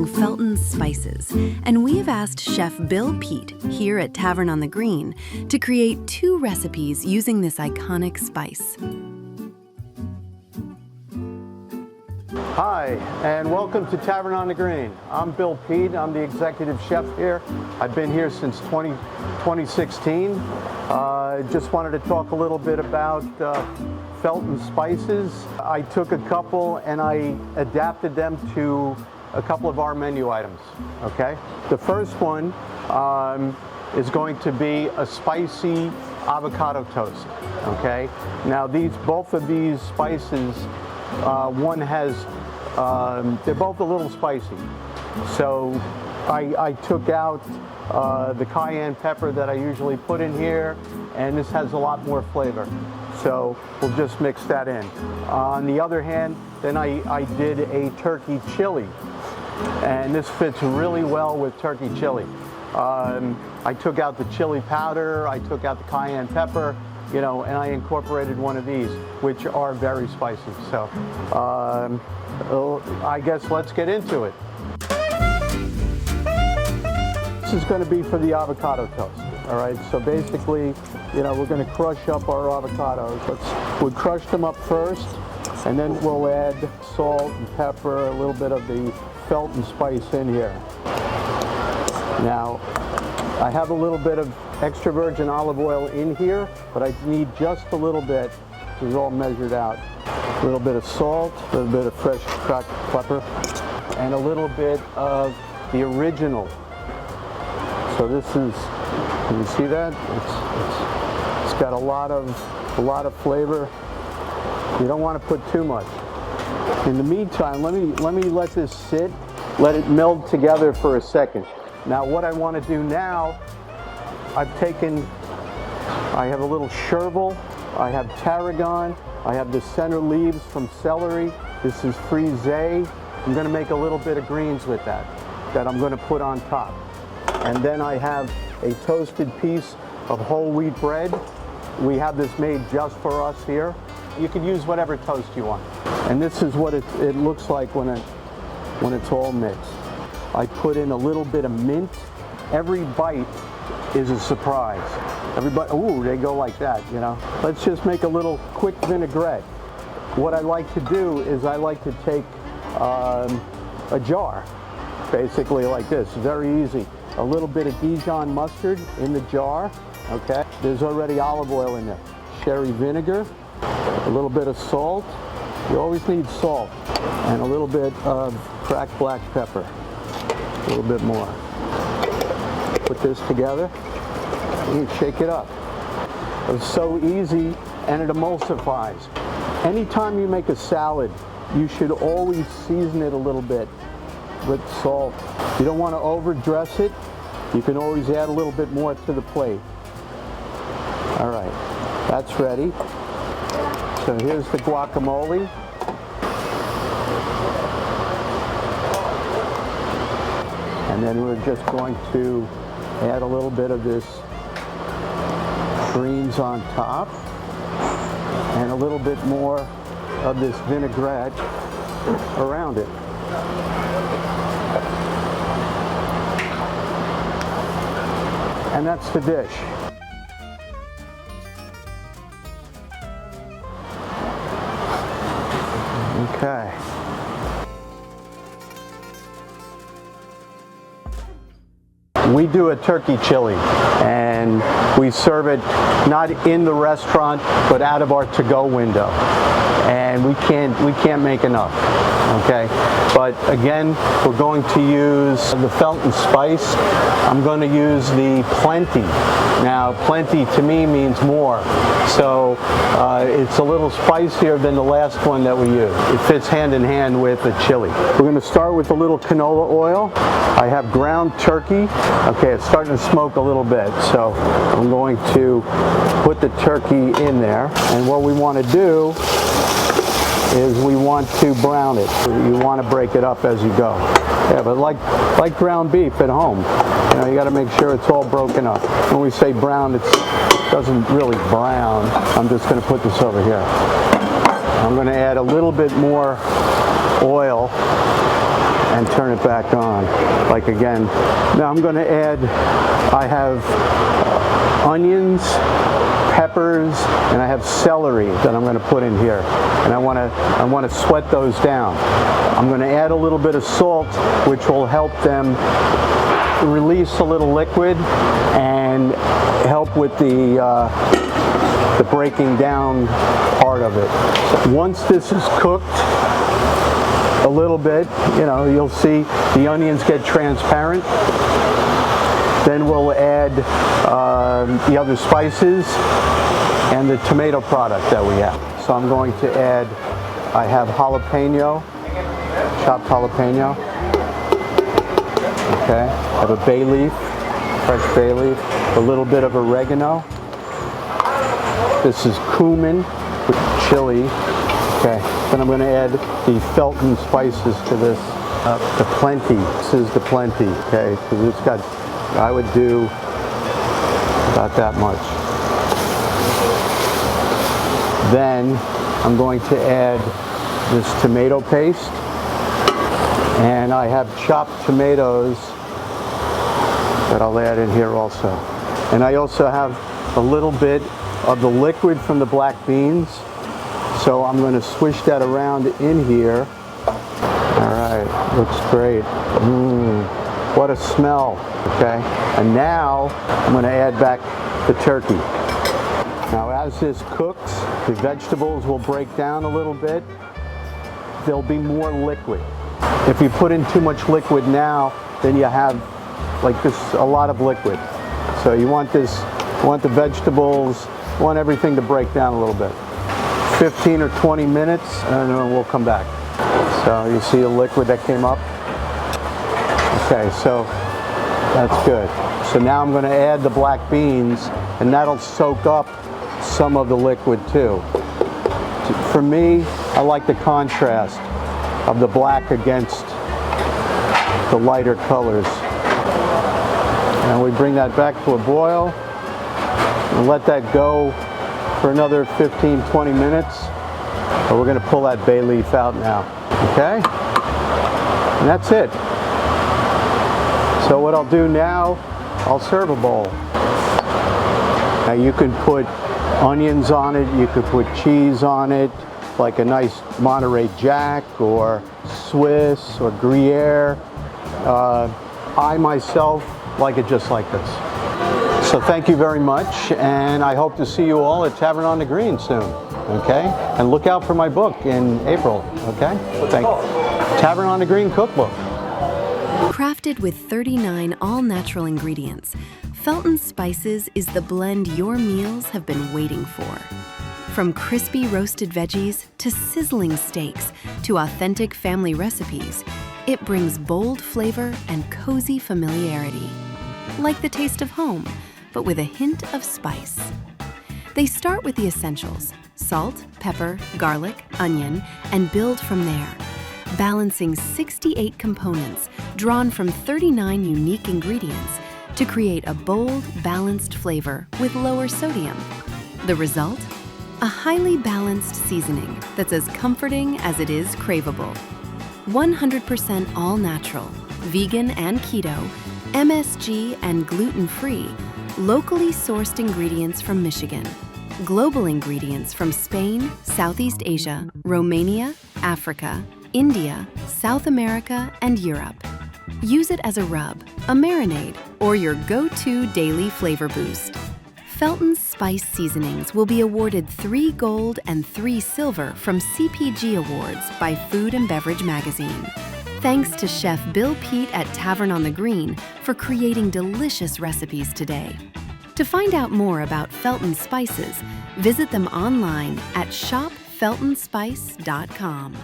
Felton's spices, and we have asked Chef Bill Peet here at Tavern on the Green to create 2 recipes using this iconic spice. Hi, and welcome to Tavern on the Green. I'm Bill Peet. I'm the executive chef here. I've been here since 2016. Just wanted to talk a little bit about Felton spices. I took a couple and I adapted them to a couple of our menu items, okay? The first one is going to be a spicy avocado toast, okay? Now both of these spices, one has, they're both a little spicy. So I took out the cayenne pepper that I usually put in here, and this has a lot more flavor. So we'll just mix that in. On the other hand, then I did a turkey chili, and this fits really well with turkey chili. I took out the chili powder, I took out the cayenne pepper, you know, and I incorporated one of these, which are very spicy. So I guess let's get into it. This is going to be for the avocado toast. All right, so basically, you know, we're going to crush up our avocados. We'll crush them up first, and then we'll add salt and pepper, a little bit of the Felton spice in here. Now, I have a little bit of extra virgin olive oil in here, but I need just a little bit. This is all measured out. A little bit of salt, a little bit of fresh cracked pepper, and a little bit of the original. So this is, can you see that? It's got a lot of flavor. You don't want to put too much. In the meantime, let me let this sit, let it meld together for a second. Now what I want to do now, I have a little chervil, I have tarragon, I have the center leaves from celery. This is frisee. I'm going to make a little bit of greens with that I'm going to put on top. And then I have a toasted piece of whole wheat bread. We have this made just for us here. You can use whatever toast you want. And this is what it looks like when it's all mixed. I put in a little bit of mint. Every bite is a surprise. Everybody, ooh, they go like that, you know. Let's just make a little quick vinaigrette. What I like to do is I like to take a jar, basically like this, very easy. A little bit of Dijon mustard in the jar, okay? There's already olive oil in there. Sherry vinegar, a little bit of salt. You always need salt. And a little bit of cracked black pepper. A little bit more. Put this together and shake it up. It's so easy and it emulsifies. Anytime you make a salad, you should always season it a little bit with salt. You don't want to overdress it. You can always add a little bit more to the plate. All right, that's ready. So here's the guacamole. And then we're just going to add a little bit of this greens on top and a little bit more of this vinaigrette around it. And that's the dish. Okay. We do a turkey chili, and we serve it not in the restaurant, but out of our to-go window. And we can't make enough, okay? But again, we're going to use the Felton spice. I'm going to use the plenty. Now, plenty to me means more. So it's a little spicier than the last one that we used. It fits hand in hand with the chili. We're going to start with a little canola oil. I have ground turkey. Okay, it's starting to smoke a little bit. So I'm going to put the turkey in there. And what we want to do is we want to brown it. You want to break it up as you go. Yeah, but like ground beef at home, you know, you got to make sure it's all broken up. When we say brown, it doesn't really brown. I'm just going to put this over here. I'm going to add a little bit more oil and turn it back on. Like again, now I'm going to add, I have onions, peppers, and I have celery that I'm going to put in here. And I want to sweat those down. I'm going to add a little bit of salt, which will help them release a little liquid and help with the breaking down part of it. Once this is cooked a little bit, you'll see the onions get transparent. Then we'll add the other spices and the tomato product that we have. So I'm going to add, I have jalapeno, chopped jalapeno. Okay, I have a bay leaf, fresh bay leaf, a little bit of oregano. This is cumin with chili. Okay, then I'm going to add the Felton spices to this. The plenty. This is the plenty. Okay, because it's got, I would do about that much. Then I'm going to add this tomato paste, and I have chopped tomatoes that I'll add in here also. And I also have a little bit of the liquid from the black beans, so I'm going to swish that around in here. All right, looks great. What a smell. Okay, and now I'm going to add back the turkey. Now as this cooks, the vegetables will break down a little bit. There'll be more liquid. If you put in too much liquid now, then you have like this, a lot of liquid. So you want this, you want the vegetables, you want everything to break down a little bit. 15 or 20 minutes, and then we'll come back. So you see the liquid that came up? Okay, so that's good. So now I'm going to add the black beans, and that'll soak up some of the liquid too. For me, I like the contrast of the black against the lighter colors. And we bring that back to a boil and let that go for another 15-20 minutes. But we're going to pull that bay leaf out now. Okay? And that's it. So what I'll do now, I'll serve a bowl. Now you can put onions on it, you could put cheese on it, like a nice Monterey Jack or Swiss or Gruyere. I myself like it just like this. So thank you very much, and I hope to see you all at Tavern on the Green soon, okay? And look out for my book in April, okay? Tavern on the Green cookbook. Crafted with 39 all-natural ingredients, Felton Spices is the blend your meals have been waiting for. From crispy roasted veggies to sizzling steaks to authentic family recipes, it brings bold flavor and cozy familiarity. Like the taste of home, but with a hint of spice. They start with the essentials: salt, pepper, garlic, onion, and build from there, balancing 68 components drawn from 39 unique ingredients to create a bold, balanced flavor with lower sodium. The result? A highly balanced seasoning that's as comforting as it is craveable. 100% all-natural, vegan and keto, MSG and gluten-free, locally sourced ingredients from Michigan. Global ingredients from Spain, Southeast Asia, Romania, Africa, India, South America, and Europe. Use it as a rub, a marinade, or your go-to daily flavor boost. Felton's Spice Seasonings will be awarded 3 gold and 3 silver from CPG Awards by Food and Beverage Magazine. Thanks to Chef Bill Peet at Tavern on the Green for creating delicious recipes today. To find out more about Felton Spices, visit them online at shopfeltonspice.com.